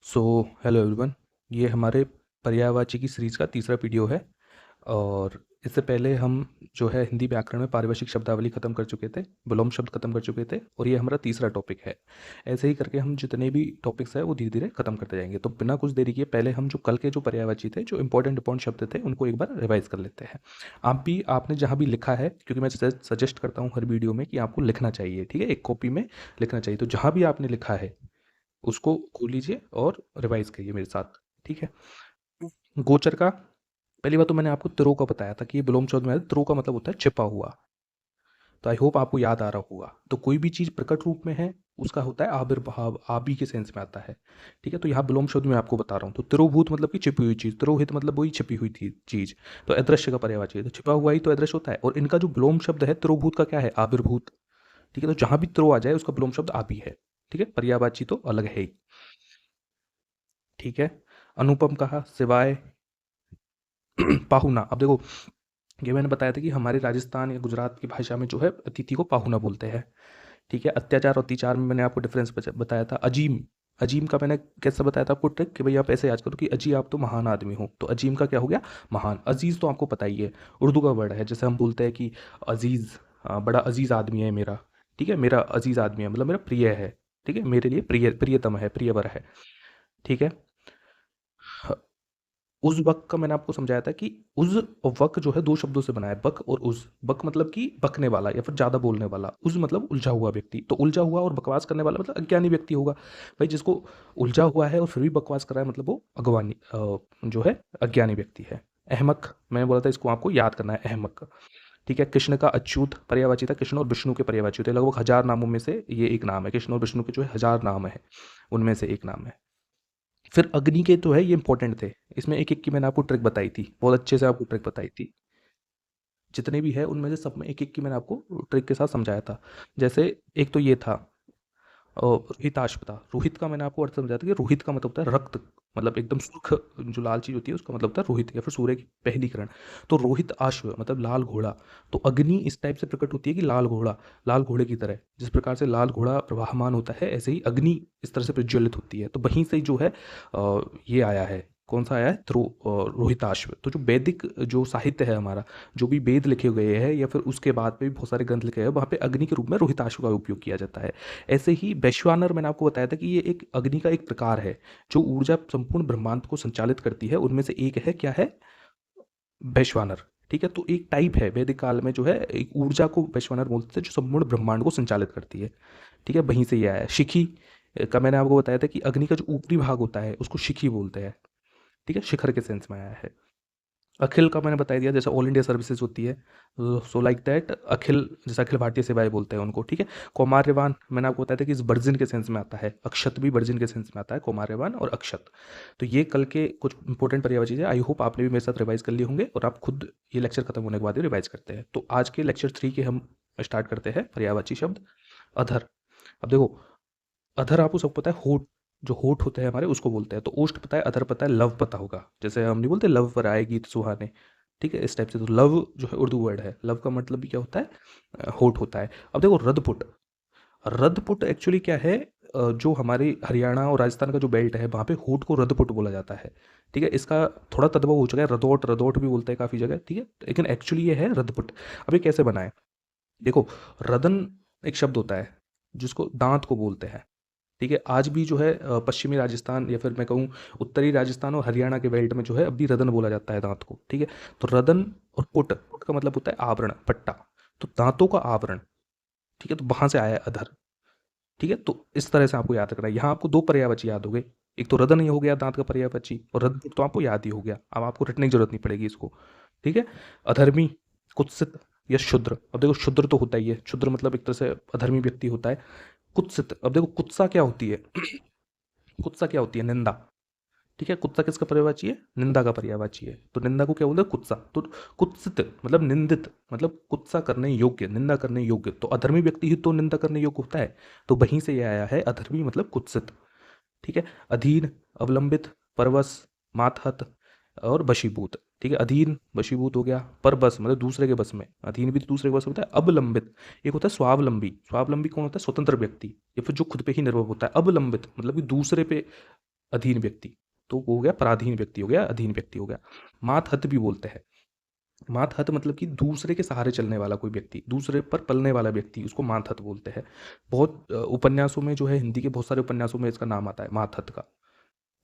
So hello everyone. ये हमारे पर्यायवाची की सीरीज़ का तीसरा वीडियो है। और इससे पहले हम जो है हिंदी व्याकरण में पारिभाषिक शब्दावली ख़त्म कर चुके थे, विलोम शब्द ख़त्म कर चुके थे, और ये हमारा तीसरा टॉपिक है। ऐसे ही करके हम जितने भी टॉपिक्स हैं वो धीरे धीरे ख़त्म करते जाएंगे। तो बिना कुछ देरी किए पहले हम जो कल के जो पर्यायवाची थे, जो इंपॉर्टेंट शब्द थे, उनको एक बार रिवाइज कर लेते हैं। आपने जहाँ भी लिखा है, क्योंकि मैं सजेस्ट करता हूँ हर वीडियो में कि आपको लिखना चाहिए, ठीक है, एक कॉपी में लिखना चाहिए। तो जहाँ भी आपने लिखा है उसको खोल लीजिए और रिवाइज करिए मेरे साथ, ठीक है। गोचर का पहली बात तो मैंने आपको त्रो का बताया था कि ये विलोम शब्द में है। त्रो का मतलब होता है छिपा हुआ। तो आई होप आपको याद आ रहा होगा। तो कोई भी चीज़ प्रकट रूप में है उसका होता है आविर्भाव, आबी के सेंस में आता है, ठीक है। तो यहाँ विलोम शब्द में आपको बता रहा हूँ। तो तिरोभूत मतलब कि छिपी हुई चीज़, तिरोहित मतलब वही छिपी हुई थी चीज़। तो अदृश्य का पर्यायवाची है, तो छिपा हुआ ही तो अदृश्य होता है। और इनका जो विलोम शब्द है तिरोभूत का क्या है, आविर्भूत, ठीक है। तो जहाँ भी त्रो आ जाए उसका विलोम शब्द आबी है, ठीक है। पर्यायवाची तो अलग है ही, ठीक है। अनुपम कहा सिवाय पाहुना। अब देखो, ये मैंने बताया था कि हमारे राजस्थान या गुजरात की भाषा में जो है अतिथि को पाहुना बोलते हैं, ठीक है। अत्याचार और अतिचार में मैंने आपको डिफरेंस बताया था। अजीम, अजीम का मैंने कैसा बताया था आपको ट्रिक, कि भाई आप ऐसे याद करो कि अजी आप तो महान आदमी हो, तो अजीम का क्या हो गया, महान। अजीज़ तो आपको पता ही है, उर्दू का वर्ड है। जैसे हम बोलते हैं कि अजीज़, बड़ा अजीज़ आदमी है मेरा, ठीक है, मेरा अजीज़ आदमी है मतलब मेरा प्रिय है, ठीक है, मेरे लिए प्रियतम है, प्रियवर है, ठीक है। उस वक़्त का मैंने आपको समझाया था कि उज़ और वक़्त जो है 2 शब्दों से बना है, बक और उज़। बक मतलब कि बकने वाला या फिर ज़्यादा बोलने वाला, उज़ मतलब उलझा हुआ व्यक्ति। तो उलझा हुआ और बकवास करने वाला मतलब अज्ञानी व्यक्ति होगा। भाई जिसको उलझा हुआ है और फिर भी बकवास कर रहा है मतलब वो जो है अज्ञानी व्यक्ति है। अहमक, मैंने बोला था इसको आपको याद करना है, अहमक, ठीक है। कृष्ण का अच्युत पर्यायवाची था, कृष्ण और विष्णु के पर्यायवाची होते हैं। लगभग 1000 नामों में से ये एक नाम है, कृष्ण और विष्णु के जो है 1000 नाम है, उनमें से एक नाम है। फिर अग्नि के तो है ये इंपॉर्टेंट थे, इसमें एक एक की मैंने आपको ट्रिक बताई थी, बहुत अच्छे से आपको ट्रिक बताई थी। जितने भी है उनमें से सब में एक एक की मैंने आपको ट्रिक के साथ समझाया था। जैसे एक तो ये था रोहिताश्व था। रोहित का मैंने आपको अर्थ समझाया था कि रोहित का मतलब होता है रक्त, मतलब एकदम सुर्ख, जो लाल चीज होती है उसका मतलब होता है रोहित, या फिर सूर्य की पहली किरण। तो रोहित अश्व मतलब लाल घोड़ा। तो अग्नि इस टाइप से प्रकट होती है कि लाल घोड़ा, लाल घोड़े की तरह। जिस प्रकार से लाल घोड़ा प्रवाहमान होता है ऐसे ही अग्नि इस तरह से प्रज्वलित होती है। तो वहीं से जो है ये आया है, कौन सा आया है, रोहिताश्व। तो जो वैदिक जो साहित्य है हमारा, जो भी वेद लिखे गए हैं या फिर उसके बाद में भी बहुत सारे ग्रंथ लिखे हैं, वहाँ पे अग्नि के रूप में रोहिताश्व का उपयोग किया जाता है। ऐसे ही वैश्वानर मैंने आपको बताया था कि ये एक अग्नि का एक प्रकार है जो ऊर्जा संपूर्ण ब्रह्मांड को संचालित करती है। उनमें से एक है, क्या है, वैश्वानर, ठीक है। तो एक टाइप है वैदिक काल में जो है एक ऊर्जा को वैश्वानर बोलते थे जो संपूर्ण ब्रह्मांड को संचालित करती है, ठीक है। वहीं से ये आया है। शिखी का मैंने आपको बताया था कि अग्नि का जो ऊपरी भाग होता है उसको शिखी बोलते हैं, ठीक है, शिखर के सेंस में आया है। अखिल का मैंने बता दिया, जैसे ऑल इंडिया सर्विसेज होती है, सो लाइक दैट अखिल, जैसे अखिल भारतीय सेवाएं बोलते हैं उनको, ठीक है। कौमार्यवान मैंने आपको बताया था कि इस वर्जिन के सेंस में आता है। अक्षत भी वर्जिन के सेंस में आता है, कौमार्यवान और अक्षत। तो ये कल के कुछ इंपॉर्टेंट पर्यायवाची है। आई होप आपने भी मेरे साथ रिवाइज कर लिए होंगे और आप खुद ये लेक्चर खत्म होने के बाद ही रिवाइज करते हैं। तो आज के लेक्चर 3 के हम स्टार्ट करते हैं पर्यायवाची शब्द अधर। अब देखो, अधर आपको सब पता है, होठ, जो होठ होते हैं हमारे उसको बोलते हैं। तो ओष्ठ पता है, अधर पता है, लव पता होगा। जैसे हम नहीं बोलते लव पर आए गीत सुहाने, ठीक है, इस टाइप से। तो लव जो है उर्दू वर्ड है, लव का मतलब भी क्या होता है, होठ होता है। अब देखो रदपुट, रदपुट एक्चुअली क्या है, जो हमारे हरियाणा और राजस्थान का जो बेल्ट है वहाँ पे होठ को रदपुट बोला जाता है, ठीक है। इसका थोड़ा तद्भव हो चुका है, रदौट, रदौट भी बोलते हैं काफ़ी जगह, ठीक है, लेकिन एक्चुअली ये है रदपुट। अब ये कैसे बना है, देखो, रदन एक शब्द होता है जिसको दांत को बोलते हैं, ठीक है। आज भी जो है पश्चिमी राजस्थान या फिर मैं कहूँ उत्तरी राजस्थान और हरियाणा के बेल्ट में जो है अब भी रदन बोला जाता है दांत को, ठीक है। तो रदन और पुट, पुट का मतलब होता है आवरण, पट्टा। तो दांतों का आवरण, ठीक है, तो वहां से आया है अधर, ठीक है। तो इस तरह से आपको याद रखना है। यहाँ आपको दो पर्यायवाची याद हो गए, एक तो रदन ही हो गया दांत का पर्यायवाची, और रदपुट तो आपको याद ही हो गया, अब आपको रटने की जरूरत नहीं पड़ेगी इसको, ठीक है। अधर्मी, कुत्सित या शुद्र। अब देखो शुद्र तो होता ही है, शुद्र मतलब एक तरह से अधर्मी व्यक्ति होता है। कुत्सित, अब देखो कुत्सा क्या होती है, कुत्सा क्या होती है, निंदा, ठीक है। कुत्सा किसका पर्यायवाची है, निंदा का पर्यायवाची है। तो निंदा को क्या बोलते हैं, कुत्सा। तो कुत्सित मतलब निंदित, मतलब कुत्सा करने योग्य, निंदा करने योग्य। तो अधर्मी व्यक्ति ही तो निंदा करने योग्य होता है। तो वहीं से यह आया है अधर्मी मतलब कुत्सित, ठीक है। अधीन, अवलंबित, परवश, मातहत और वशीभूत, ठीक है। अधीन वशीभूत हो गया, परबस मतलब दूसरे के बस में, अधीन भी तो दूसरे के बस में होता है। अवलंबित, एक होता है स्वावलंबी, स्वावलंबी कौन होता है, स्वतंत्र व्यक्ति या फिर जो खुद पे ही निर्भर होता है। अवलंबित मतलब कि दूसरे पे अधीन व्यक्ति, तो वो हो गया पराधीन व्यक्ति हो गया, अधीन व्यक्ति हो गया। मातहत भी बोलते हैं। मातहत मतलब कि दूसरे के सहारे चलने वाला कोई व्यक्ति, दूसरे पर पलने वाला व्यक्ति, उसको मातहत बोलते हैं। बहुत उपन्यासों में जो है, हिंदी के बहुत सारे उपन्यासों में इसका नाम आता है मातहत का।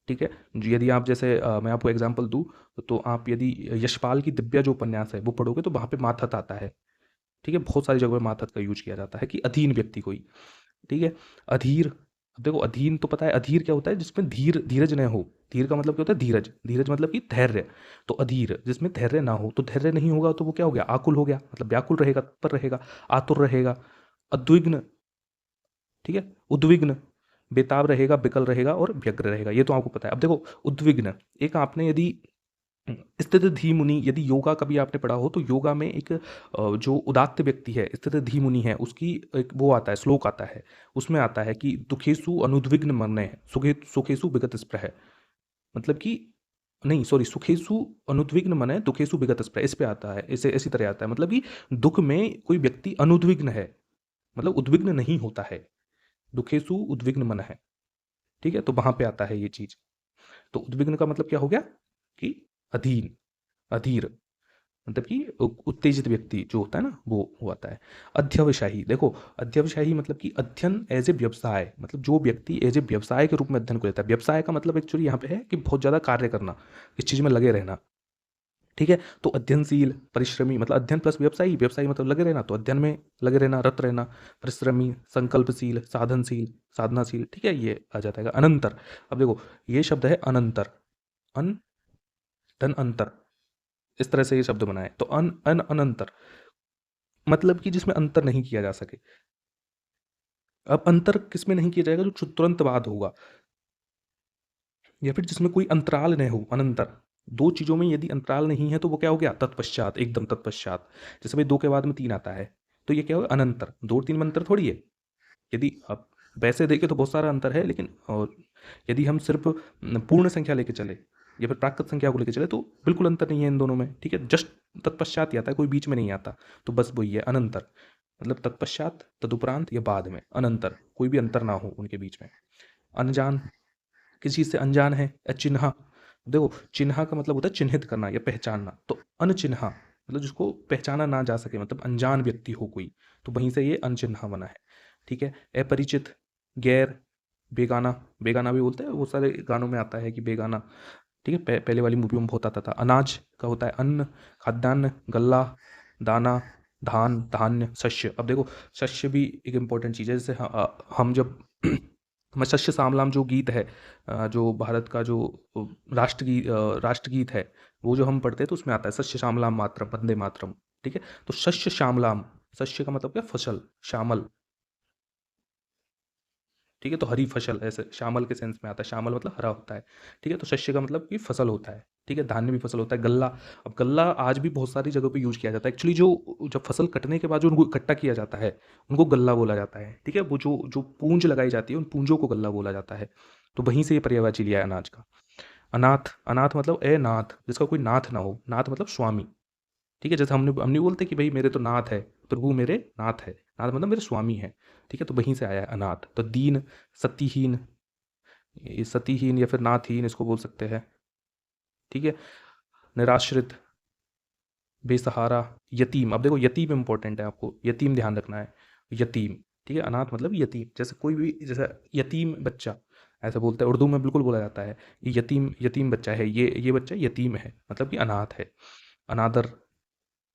ठीक है। यदि आप जैसे मैं आपको एग्जांपल दूँ, तो आप यदि यशपाल की दिव्या जो उपन्यास है वो पढ़ोगे तो वहाँ पे मातहत आता है। ठीक है। बहुत सारी जगह पे मातहत का यूज किया जाता है कि अधीन व्यक्ति कोई। ठीक है। अधीर, अब देखो अधीन तो पता है, अधीर क्या होता है, जिसमें धीरज न हो। धीर का मतलब क्या होता है, धीरज। धीरज मतलब कि धैर्य। तो अधीर जिसमें धैर्य ना हो, तो धैर्य नहीं होगा तो वो क्या हो गया, आकुल हो गया, मतलब व्याकुल रहेगा, तत्पर रहेगा, आतुर रहेगा। उद्विग्न, ठीक है, उद्विग्न, बेताब रहेगा, बिकल रहेगा और व्यग्र रहेगा, ये तो आपको पता है। अब देखो उद्विग्न, एक आपने यदि स्थित धी मुनि, यदि योगा कभी आपने पढ़ा हो तो योगा में एक जो उदात्त व्यक्ति है, स्थित धी मुनि है, उसकी एक वो आता है, श्लोक आता है। उसमें आता है कि दुखेसु अनुद्विग्न मन्ये सुखे सुखेसु विगत स्पृह, मतलब कि नहीं सॉरी, सुखेसु अनुद्विग्न मन है, दुखेसु विगत स्पृह, इस पे आता है, इसे इसी तरह आता है, मतलब कि दुख में कोई व्यक्ति अनुद्विग्न है, मतलब उद्विग्न नहीं होता है। दुखेसु उद्विग्न मन है। ठीक है। तो वहां पे आता है ये चीज। तो उद्विग्न का मतलब क्या हो गया कि अधीन, अधीर, मतलब कि उत्तेजित व्यक्ति जो होता है ना, वो आता है। अध्यवसायी, देखो अध्यवसायी मतलब कि अध्ययन एज ए व्यवसाय, मतलब जो व्यक्ति एज ए व्यवसाय के रूप में अध्ययन को लेता है। व्यवसाय का मतलब एक्चुअली यहाँ पे है कि बहुत ज़्यादा कार्य करना, इस चीज़ में लगे रहना। ठीक है। तो अध्ययनशील, परिश्रमी, मतलब अध्ययन प्लस व्यवसायी, व्यवसायी मतलब लगे रहना, तो अध्ययन में लगे रहना, रत रहना। परिश्रमी, संकल्पशील, साधनशील, साधनाशील। ठीक है, ये आ जाता है। अनंतर, अब देखो ये शब्द है अनंतर, अन धन अंतर, इस तरह से ये शब्द बना है। तो अनंतर मतलब कि जिसमें अंतर नहीं किया जा सके। अब अंतर किसमें नहीं किया जाएगा, जो तुरंत बाद होगा, या फिर जिसमें कोई अंतराल नहीं हो, अनंतर। दो चीजों में यदि अंतराल नहीं है तो वो क्या हो गया, तत्पश्चात, एकदम तत्पश्चात। जैसे भाई दो के बाद में तीन आता है, तो ये क्या होगा, अनंतर। दो और तीन में अंतर थोड़ी है। यदि आप वैसे देखें तो बहुत सारा अंतर है, लेकिन और यदि हम सिर्फ पूर्ण संख्या लेके चले या फिर प्राकृत संख्या को लेके चले तो बिल्कुल अंतर नहीं है इन दोनों में। ठीक है, जस्ट तत्पश्चात ही आता है, कोई बीच में नहीं आता। तो बस वही है अनंतर, मतलब तत्पश्चात, तदुपरांत या बाद में, अनंतर, कोई भी अंतर ना हो उनके बीच में। अनजान, किसी चीज से अनजान है। अचिन्हा, देखो चिन्हा का मतलब होता है चिन्हित करना या पहचानना। तो अनचिन्हा मतलब जिसको पहचाना ना जा सके, मतलब अनजान व्यक्ति हो कोई, तो वहीं से ये अनचिन्हा बना है। ठीक है। अपरिचित, गैर, बेगाना, बेगाना भी बोलते हैं, वो सारे गानों में आता है कि बेगाना। ठीक है, पहले वाली मूवियों में बहुत आता था। अनाज का होता है अन्न, खाद्यान्न, गल्ला, दाना, धान, धान्य, शस्य। अब देखो शस्य भी एक इम्पोर्टेंट चीज़ है। जैसे हम जब मैं शस्य श्यामलाम जो गीत है, जो भारत का जो राष्ट्रगीत है, वो जो हम पढ़ते हैं तो उसमें आता है शस्य श्यामलाम मातरम वंदे मातरम। ठीक है। तो शस्य श्यामलाम, शस्य का मतलब क्या, फसल, श्यामल। ठीक है। तो हरी फसल, ऐसे श्यामल के सेंस में आता है, श्यामल मतलब हरा होता है। ठीक है। तो शस्य का मतलब कि फसल होता है। ठीक है। धान्य भी फसल होता है। गल्ला, अब गल्ला आज भी बहुत सारी जगहों पे यूज किया जाता है। एक्चुअली जो जब फसल कटने के बाद जो उनको इकट्ठा किया जाता है, उनको गल्ला बोला जाता है। ठीक है। वो जो जो पूंज लगाई जाती है, उन पूंजों को गल्ला बोला जाता है। तो वहीं से ये पर्यायवाची लिया है अनाज का। अनाथ, अनाथ मतलब ए नाथ, जिसका कोई नाथ ना हो। नाथ मतलब स्वामी। ठीक है। जैसे हम नहीं बोलते कि भाई मेरे तो नाथ है, प्रभु मेरे नाथ है। नाथ मतलब मेरे स्वामी है। ठीक है। तो वहीं से आया है अनाथ। तो दीन, सतीहीन, ये सतीहीन या फिर नाथहीन इसको बोल सकते हैं। ठीक है। निराश्रित, बेसहारा, यतीम। अब देखो यतीम इंपॉर्टेंट है, आपको यतीम ध्यान रखना है। यतीम, ठीक है। अनाथ मतलब यतीम, जैसे कोई भी, जैसे यतीम बच्चा ऐसा बोलते हैं, उर्दू में बिल्कुल बोला जाता है ये यतीम, यतीम बच्चा है, ये बच्चा यतीम है, मतलब कि अनाथ है। अनादर,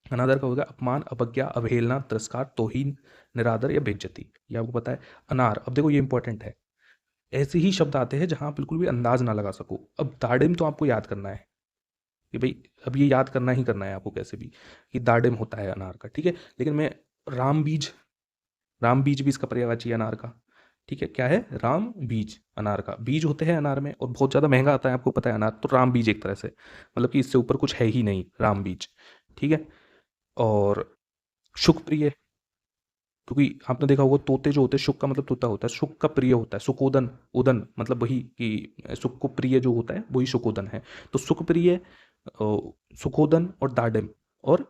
अनादर का होगा अपमान, अवज्ञा, अवहेलना, तिरस्कार, तौहीन, निरादर या बेइज्जती, ये आपको पता है। अनार, अब देखो ये इंपॉर्टेंट है। ऐसे ही शब्द आते हैं जहां बिल्कुल भी अंदाज ना लगा सको। अब दाडिम तो आपको याद करना है कि भाई, अब ये याद करना ही करना है आपको कैसे भी, कि दाडिम होता है अनार का। ठीक है। लेकिन मैं राम बीज, राम बीज भी इसका पर्यायवाची है अनार का। ठीक है। क्या है, राम बीज, अनार का बीज होते हैं अनार में, और बहुत ज़्यादा महंगा आता है, आपको पता है अनार। तो राम बीज एक तरह से, मतलब कि इससे ऊपर कुछ है ही नहीं, राम बीज। ठीक है। और शुक प्रिय, क्योंकि आपने देखा होगा तोते जो होते हैं, शुक का मतलब तोता होता है, शुक का प्रिय होता है। सुकोदन, उदन मतलब वही कि सुख को प्रिय जो होता है वही सुकोदन है। तो सुख प्रिय, सुकोदन और दाडिम और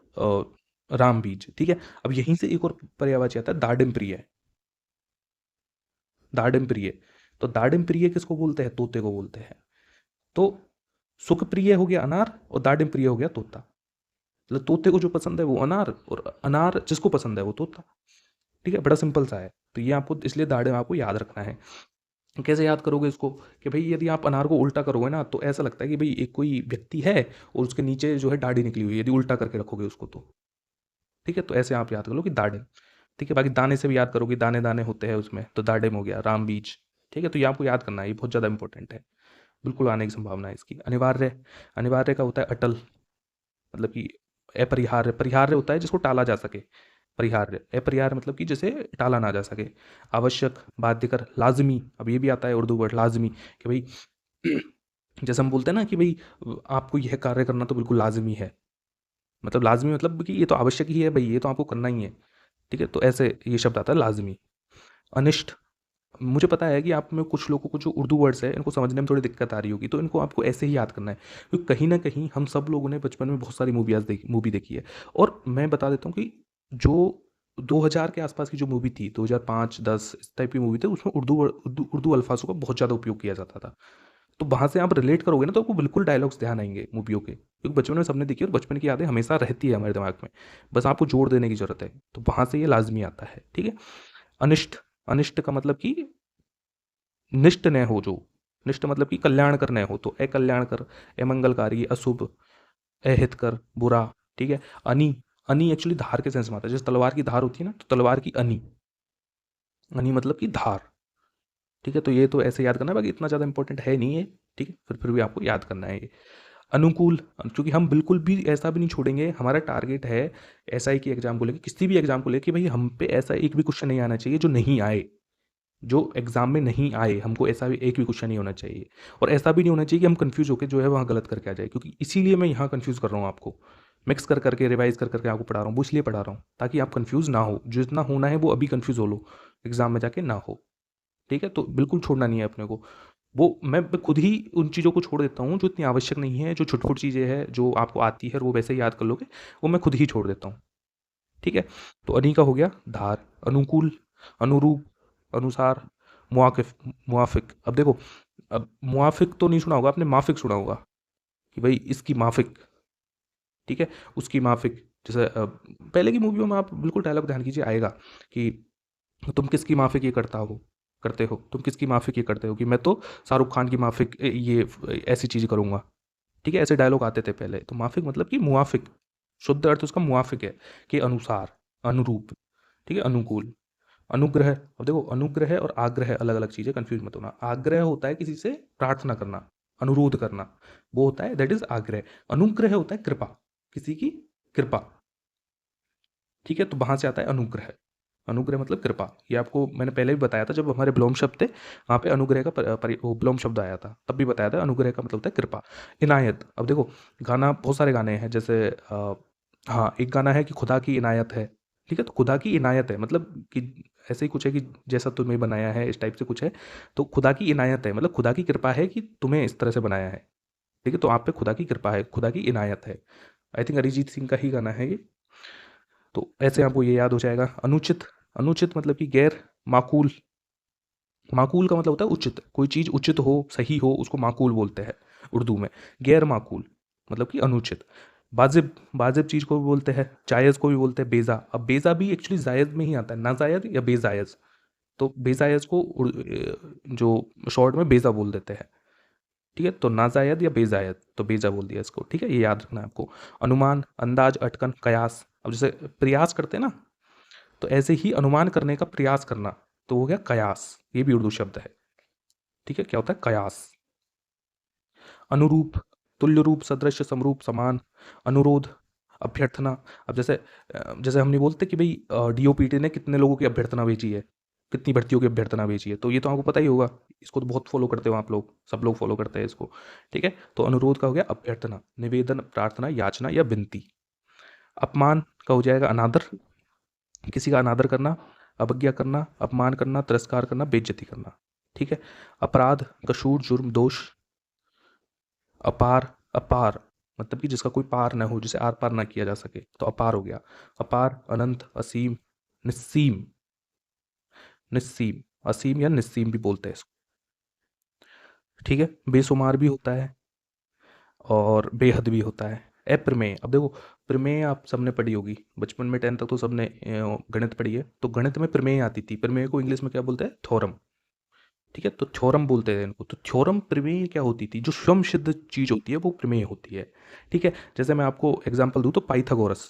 राम बीज। ठीक है। अब यहीं से एक और पर्यायवाची आता है दाडिम प्रिय, दाडिम प्रिय। तो दाडिम प्रिय किसको बोलते हैं? तोते को बोलते हैं। तो सुख प्रिय हो गया अनार और दाडिम प्रिय हो गया तोता। मतलब तोते को जो पसंद है वो अनार, और अनार जिसको पसंद है वो तोता। ठीक है, बड़ा सिंपल सा है। तो ये आपको इसलिए दाडिम आपको याद रखना है। कैसे याद करोगे इसको? कि भाई यदि आप अनार को उल्टा करोगे ना तो ऐसा लगता है कि भाई एक कोई व्यक्ति है और उसके नीचे जो है दाढ़ी निकली हुई है, यदि उल्टा करके रखोगे उसको तो। ठीक है, तो ऐसे आप याद कर लो कि दाडिम। ठीक है, बाकी दाने से भी याद करोगे, दाने दाने होते हैं उसमें, तो दाडिम हो गया, राम बीज। ठीक है, तो ये आपको याद करना है, ये बहुत ज़्यादा इंपॉर्टेंट है। बिल्कुल आने की संभावना है इसकी। अनिवार्य, अनिवार्य का होता है अटल, मतलब कि अपरिहार्य, परिहार्य होता है जिसको टाला जा सके, परिहार्य। अपरिहार्य मतलब कि जिसे टाला ना जा सके। आवश्यक, बाध्यकर, लाजमी, अब ये भी आता है उर्दू वर्ड लाजमी, कि भाई जैसे हम बोलते हैं ना कि भाई आपको यह कार्य करना तो बिल्कुल लाजमी है, मतलब लाजमी मतलब कि ये तो आवश्यक ही है भाई, ये तो आपको करना ही है। ठीक है, तो ऐसे ये शब्द आता है लाजमी। अनिष्ट, मुझे पता है कि आप में कुछ लोगों को जो उर्दू वर्ड्स है इनको समझने में थोड़ी दिक्कत आ रही होगी, तो इनको आपको ऐसे ही याद करना है, क्योंकि कहीं ना कहीं हम सब लोगों ने बचपन में बहुत सारी मूवी देखी है। और मैं बता देता हूँ कि जो 2000 के आसपास की जो मूवी थी, 2005-10 इस टाइप की मूवी थी, उसमें उर्दू अल्फाजों का बहुत ज़्यादा उपयोग किया जाता था। तो वहाँ से आप रिलेट करोगे ना तो आपको बिल्कुल डायलॉग्स ध्यान आएंगे मूवियों के, क्योंकि बचपन में सबने देखी और बचपन की यादें हमेशा रहती है हमारे दिमाग में, बस आपको जोड़ देने की जरूरत है। तो वहाँ से ये लाजमी आता है। ठीक है। अनिष्ट, अनिष्ट का मतलब कि निष्ठ न हो जो, निष्ठ मतलब कि कल्याण करने हो, तो अकल्याणकर, अमंगलकारी, अशुभ, अहितकर, बुरा। ठीक है। अनी, अनी एक्चुअली धार के सेंस में आता है, जैसे तलवार की धार होती है ना, तो तलवार की अनी, अनी मतलब कि धार। ठीक है, तो ये तो ऐसे याद करना है, बाकी इतना ज़्यादा इंपॉर्टेंट है नहीं है। ठीक है, फिर भी आपको याद करना है ये। अनुकूल, क्योंकि हम बिल्कुल भी ऐसा भी नहीं छोड़ेंगे, हमारा टारगेट है एसआई की एग्जाम को लेकर, किसी भी एग्जाम को लेकर, भाई हम पे ऐसा एक भी क्वेश्चन नहीं आना चाहिए जो नहीं आए, जो एग्जाम में नहीं आए, हमको ऐसा भी एक भी क्वेश्चन नहीं होना चाहिए। और ऐसा भी नहीं होना चाहिए कि हम कंफ्यूज होकर जो है वहाँ गलत करके आ जाए, क्योंकि इसीलिए मैं यहाँ कंफ्यूज कर रहा हूँ आपको, मिक्स कर करके रिवाइज कर करके आपको पढ़ा रहा हूँ, वो इसलिए पढ़ा रहा हूँ ताकि आप कंफ्यूज ना हो, जो इतना होना है वो अभी कंफ्यूज हो लो, एग्जाम में जाके ना हो। ठीक है, तो बिल्कुल छोड़ना नहीं है अपने को। वो मैं खुद ही उन चीज़ों को छोड़ देता हूँ जो इतनी आवश्यक नहीं है, जो छुट-फुट चीज़ें हैं, जो आपको आती है और वो वैसे ही याद कर लोगे, वो मैं खुद ही छोड़ देता हूँ। ठीक है? तो अनी का हो गया धार, अनुकूल, अनुरूप, अनुसार, मुआकिफ, मुआफ़िक। अब देखो, अब मुआफ़िक तो नहीं सुना होगा आपने, माफ़िक सुना होगा कि भई इसकी माफ़िक, ठीक है? उसकी माफ़िक। जैसे पहले की मूवियों में आप बिल्कुल डायलॉग ध्यान कीजिए आएगा कि तुम किसकी माफ़िक ये करते हो? तुम किसकी माफ़िक ये करते हो? कि मैं तो शाहरुख खान की माफ़िक ये ऐसी चीज़ करूँगा। ठीक है? ऐसे डायलॉग आते थे पहले। तो माफ़िक मतलब कि मुआफ़िक, शुद्ध अर्थ उसका मुआफ़िक है, के अनुसार, अनुरूप, ठीक है? अनुकूल। अनुग्रह, अब देखो अनुग्रह और आग्रह अलग-अलग चीज़ें, कन्फ्यूज़ मत होना। आग्रह होता है किसी से प्रार्थना करना, अनुरोध करना, वो होता है दैट इज़ आग्रह। अनुग्रह होता है कृपा, किसी की कृपा। ठीक है? तो वहाँ से आता है अनुग्रह। अनुग्रह मतलब कृपा। ये आपको मैंने पहले भी बताया था जब हमारे विलोम शब्द थे, वहाँ पे अनुग्रह का वो विलोम शब्द आया था, तब भी बताया था अनुग्रह का मतलब होता है कृपा। इनायत, अब देखो गाना, बहुत सारे गाने हैं, जैसे हाँ, एक गाना है कि खुदा की इनायत है। ठीक है? तो खुदा की इनायत है मतलब कि ऐसे ही कुछ है कि जैसा तुम्हें बनाया है, इस टाइप से कुछ है। तो खुदा की इनायत है मतलब खुदा की कृपा है कि तुम्हें इस तरह से बनाया है। ठीक है? तो आप पे खुदा की कृपा है, खुदा की इनायत है। आई थिंक अरिजीत सिंह का ही गाना है ये। तो ऐसे आपको ये याद हो जाएगा। अनुचित, अनुचित मतलब कि गैर माकूल। माकूल का मतलब होता है उचित, कोई चीज़ उचित हो, सही हो, उसको माकूल बोलते हैं उर्दू में। गैर माकूल मतलब कि अनुचित। वाजिब, वाजिब चीज़ को भी बोलते हैं, जायज़ को भी बोलते हैं, बेजा। अब बेजा भी एक्चुअली जायज़ में ही आता है, नाजायज़ या बेजायज़। तो बेजायज़ को जो शॉर्ट में बेजा बोल देते हैं। ठीक है, तो नाजायज या बेजायज, तो बेजा बोल दिया इसको। ठीक है, ये याद रखना है आपको। अनुमान, अंदाज, अटकन, कयास। अब जैसे प्रयास करते हैं ना, तो ऐसे ही अनुमान करने का प्रयास करना, तो हो गया कयास। ये भी उर्दू शब्द है। ठीक है, क्या होता है कयास। अनुरूप, तुल्य रूप, सदृश, समरूप, समान। अनुरोध, अभ्यर्थना। अब जैसे जैसे हम नहीं बोलते कि भाई डीओपीटी ने कितने लोगों की अभ्यर्थना भेजी है, कितनी भर्तियों की अभ्यर्थना भेजी है, तो ये तो आपको पता ही होगा। इसको तो बहुत फॉलो करते हो आप लोग, सब लोग फॉलो करते हैं इसको। ठीक है, तो अनुरोध का हो गया अभ्यर्थना, निवेदन, प्रार्थना, याचना या विनती। अपमान का हो जाएगा अनादर, किसी का अनादर करना, अवज्ञा करना, अपमान करना, तिरस्कार करना, बेइज्जती करना। ठीक है। अपराध, कसूर, जुर्म, दोष। अपार, अपार मतलब कि जिसका कोई पार ना हो, जिसे आर पार ना किया जा सके, तो अपार हो गया। अपार, अनंत, असीम, निस्सीम, निस्सीम, असीम या निस्सीम भी बोलते हैं इसको। ठीक है, बेशुमार भी होता है और बेहद भी होता है। अप्रमेय, अब देखो प्रमेय आप सबने पढ़ी होगी बचपन में, 10 तक तो सबने गणित पढ़ी है, तो गणित में प्रमेय आती थी। प्रमेय को इंग्लिश में क्या बोलते हैं? थ्योरम। ठीक है, तो थ्योरम बोलते हैं इनको। तो थ्योरम प्रमेय क्या होती थी? जो स्वयं सिद्ध चीज होती है वो प्रमेय होती है। ठीक है, जैसे मैं आपको एग्जांपल दूं तो पाइथागोरस,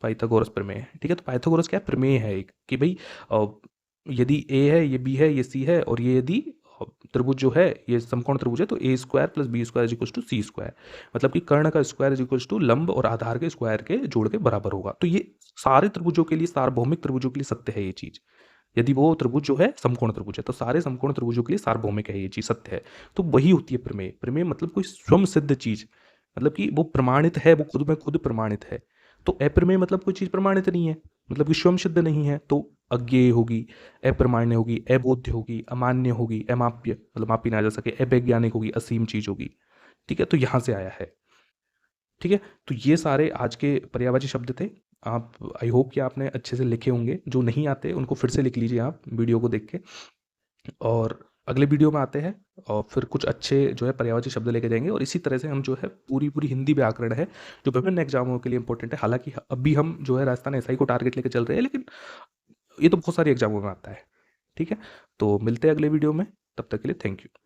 पाइथागोरस प्रमेय। ठीक है, तो पाइथागोरस क्या है? प्रमेय है एक, कि भाई अ, यदि ए है, ये बी है, ये सी है, और ये यदि त्रिभुज जो है ये समकोण त्रिभुज है, तो A square plus B square is equal to C square, मतलब कि कर्ण का स्क्वायर इज इक्वल टू लंब और आधार के स्क्वायर के जोड़ के बराबर होगा। तो ये सारे त्रिभुजों के लिए, सार्वभौमिक त्रिभुजों के लिए सत्य है ये चीज। यदि वो त्रिभुज जो है समकोण त्रिभुज है, तो सारे समकोण त्रिभुजों के लिए सार्वभौमिक है, ये चीज सत्य है। तो वही होती है प्रमेय। प्रमेय मतलब कोई स्वयं सिद्ध चीज, मतलब कि वो प्रमाणित है, वो खुद में खुद प्रमाणित है। तो अप्रमेय मतलब कोई चीज प्रमाणित नहीं है, मतलब कि स्वयं सिद्ध नहीं है, तो अज्ञेय होगी, अप्रमाण्य होगी, अबोध्य होगी, अमान्य होगी, अमाप्य मतलब मापी ना जा सके, अवैज्ञानिक होगी, असीम चीज होगी। ठीक है, तो यहां से आया है। ठीक है, तो ये सारे आज के पर्यायवाची शब्द थे। आप, आई होप कि आपने अच्छे से लिखे होंगे, जो नहीं आते उनको फिर से लिख लीजिए आप वीडियो को देख के। और अगले वीडियो में आते हैं और फिर कुछ अच्छे जो है पर्यायवाची शब्द लेके जाएंगे, और इसी तरह से हम जो है पूरी पूरी हिंदी व्याकरण है जो विभिन्न एग्जामों के लिए इंपॉर्टेंट है। हालांकि अभी हम जो है राजस्थान एसआई को टारगेट लेके चल रहे हैं, लेकिन ये तो बहुत सारी एग्जामों में आता है। ठीक है, तो मिलते हैं अगले वीडियो में, तब तक के लिए थैंक यू।